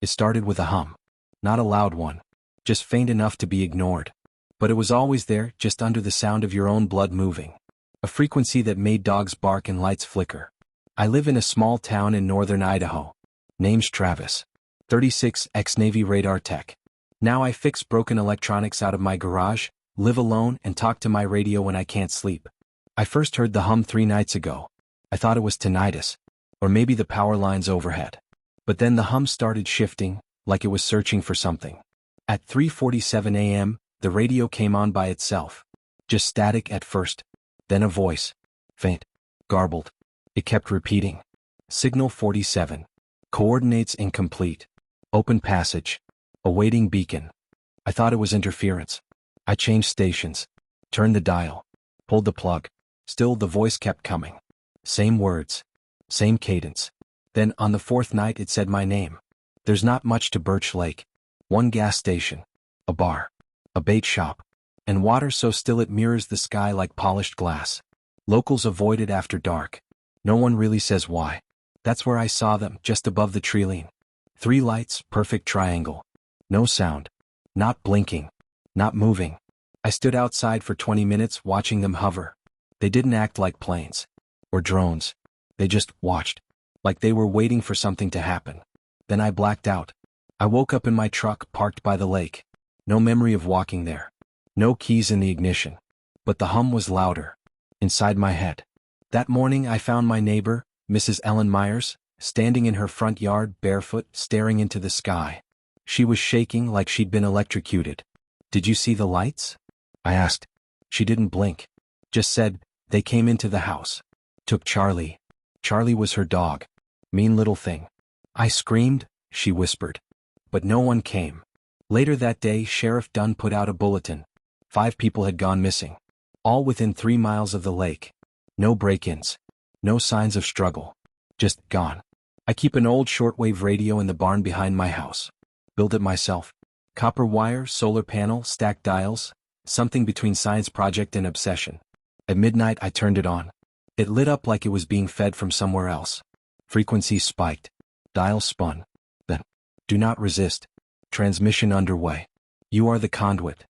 It started with a hum. Not a loud one. Just faint enough to be ignored. But it was always there, just under the sound of your own blood moving. A frequency that made dogs bark and lights flicker. I live in a small town in northern Idaho. Name's Travis. 36, ex-Navy radar tech. Now I fix broken electronics out of my garage, live alone, and talk to my radio when I can't sleep. I first heard the hum 3 nights ago. I thought it was tinnitus. Or maybe the power lines overhead. But then the hum started shifting, like it was searching for something. At 3:47 a.m., the radio came on by itself. Just static at first. Then a voice. Faint. Garbled. It kept repeating. Signal 47. Coordinates incomplete. Open passage. Awaiting beacon. I thought it was interference. I changed stations. Turned the dial. Pulled the plug. Still the voice kept coming. Same words. Same cadence. Then on the 4th night it said my name. There's not much to Birch Lake. One gas station. A bar. A bait shop. And water so still it mirrors the sky like polished glass. Locals avoid it after dark. No one really says why. That's where I saw them, just above the tree-line. 3 lights, perfect triangle. No sound. Not blinking. Not moving. I stood outside for 20 minutes watching them hover. They didn't act like planes. Or drones. They just watched. Like they were waiting for something to happen. Then I blacked out. I woke up in my truck parked by the lake. No memory of walking there. No keys in the ignition. But the hum was louder. Inside my head. That morning I found my neighbor, Mrs. Ellen Myers, standing in her front yard barefoot, staring into the sky. She was shaking like she'd been electrocuted. Did you see the lights? I asked. She didn't blink. Just said, they came into the house. Took Charlie. Charlie was her dog. Mean little thing. I screamed, she whispered. But no one came. Later that day, Sheriff Dunn put out a bulletin. 5 people had gone missing. All within 3 miles of the lake. No break-ins. No signs of struggle. Just gone. I keep an old shortwave radio in the barn behind my house. Built it myself. Copper wire, solar panel, stacked dials. Something between science project and obsession. At midnight I turned it on. It lit up like it was being fed from somewhere else. Frequency spiked. Dial spun. Then. Do not resist. Transmission underway. You are the conduit.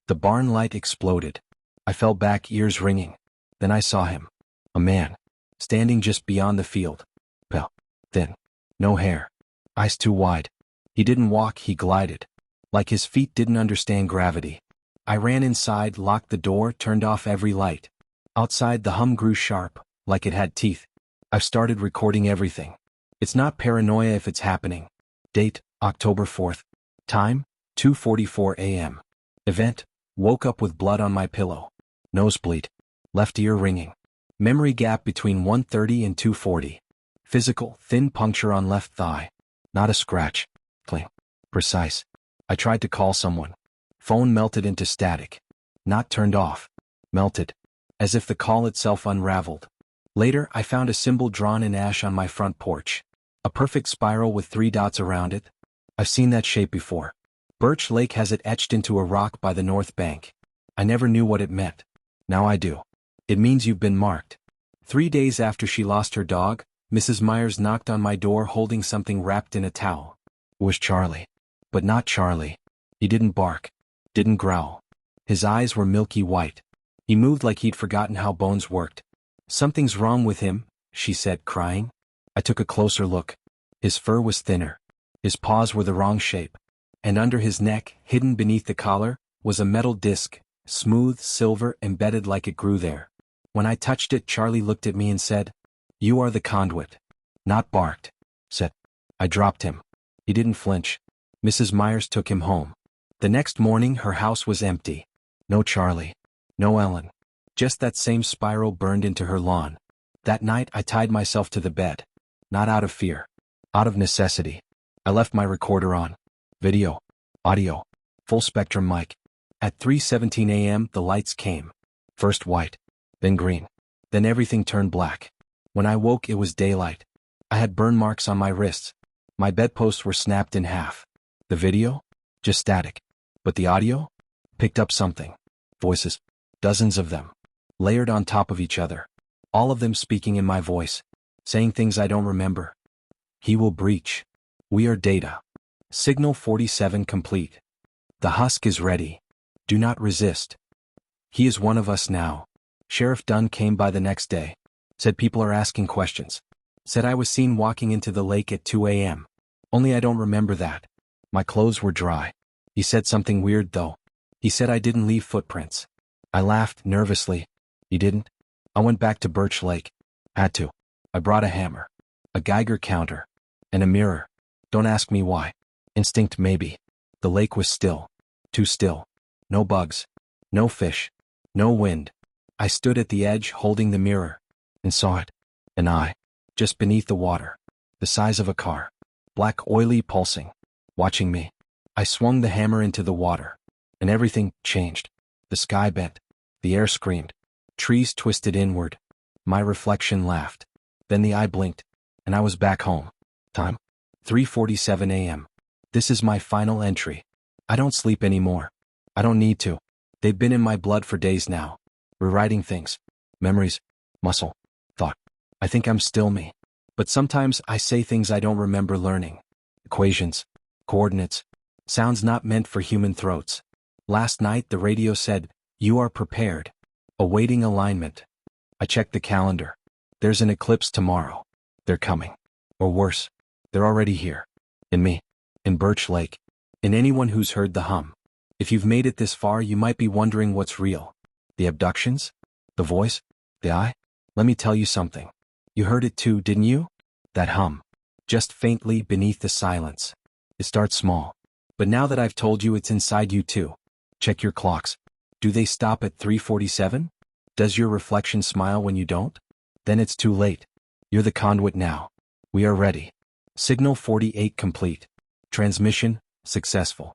The barn light exploded. I fell back, ears ringing. Then I saw him. A man. Standing just beyond the field. Pale. Thin. No hair. Eyes too wide. He didn't walk, he glided. Like his feet didn't understand gravity. I ran inside, locked the door, turned off every light. Outside the hum grew sharp, like it had teeth. I've started recording everything. It's not paranoia if it's happening. Date, October 4th. Time, 2:44 a.m. Event, woke up with blood on my pillow. Nosebleed. Left ear ringing. Memory gap between 1:30 and 2:40. Physical, thin puncture on left thigh. Not a scratch. Clean. Precise. I tried to call someone. Phone melted into static. Not turned off. Melted. As if the call itself unraveled. Later, I found a symbol drawn in ash on my front porch. A perfect spiral with 3 dots around it. I've seen that shape before. Birch Lake has it etched into a rock by the north bank. I never knew what it meant. Now I do. It means you've been marked. 3 days after she lost her dog, Mrs. Myers knocked on my door holding something wrapped in a towel. It was Charlie. But not Charlie. He didn't bark. Didn't growl. His eyes were milky white. He moved like he'd forgotten how bones worked. Something's wrong with him, she said, crying. I took a closer look. His fur was thinner. His paws were the wrong shape. And under his neck, hidden beneath the collar, was a metal disc, smooth, silver, embedded like it grew there. When I touched it, Charlie looked at me and said, "You are the conduit." Not barked. Said. I dropped him. He didn't flinch. Mrs. Myers took him home. The next morning, her house was empty. No Charlie. No Ellen. Just that same spiral burned into her lawn. That night, I tied myself to the bed. Not out of fear. Out of necessity. I left my recorder on. Video. Audio. Full spectrum mic. At 3:17 a.m., the lights came. First white. Then green. Then everything turned black. When I woke, it was daylight. I had burn marks on my wrists. My bedposts were snapped in half. The video? Just static. But the audio? Picked up something. Voices. Dozens of them. Layered on top of each other. All of them speaking in my voice. Saying things I don't remember. He will breach. We are data. Signal 47 complete. The husk is ready. Do not resist. He is one of us now. Sheriff Dunn came by the next day. Said people are asking questions. Said I was seen walking into the lake at 2 a.m. Only I don't remember that. My clothes were dry. He said something weird though. He said I didn't leave footprints. I laughed nervously. You didn't? I went back to Birch Lake. Had to. I brought a hammer, a Geiger counter, and a mirror. Don't ask me why. Instinct maybe. The lake was still. Too still. No bugs. No fish. No wind. I stood at the edge holding the mirror and saw it. An eye. Just beneath the water. The size of a car. Black oily pulsing. Watching me. I swung the hammer into the water. And everything changed. The sky bent. The air screamed. Trees twisted inward. My reflection laughed. Then the eye blinked. And I was back home. Time? 3:47 a.m. This is my final entry. I don't sleep anymore. I don't need to. They've been in my blood for days now. Rewriting things. Memories. Muscle. Thought. I think I'm still me. But sometimes I say things I don't remember learning. Equations. Coordinates. Sounds not meant for human throats. Last night the radio said, "You are prepared. Awaiting alignment." I checked the calendar. There's an eclipse tomorrow. They're coming. Or worse. They're already here. In me. In Birch Lake. In anyone who's heard the hum. If you've made it this far, you might be wondering what's real. The abductions? The voice? The eye? Let me tell you something. You heard it too, didn't you? That hum. Just faintly beneath the silence. It starts small. But now that I've told you it's inside you too. Check your clocks. Do they stop at 3:47? Does your reflection smile when you don't? Then it's too late. You're the conduit now. We are ready. Signal 48 complete. Transmission successful.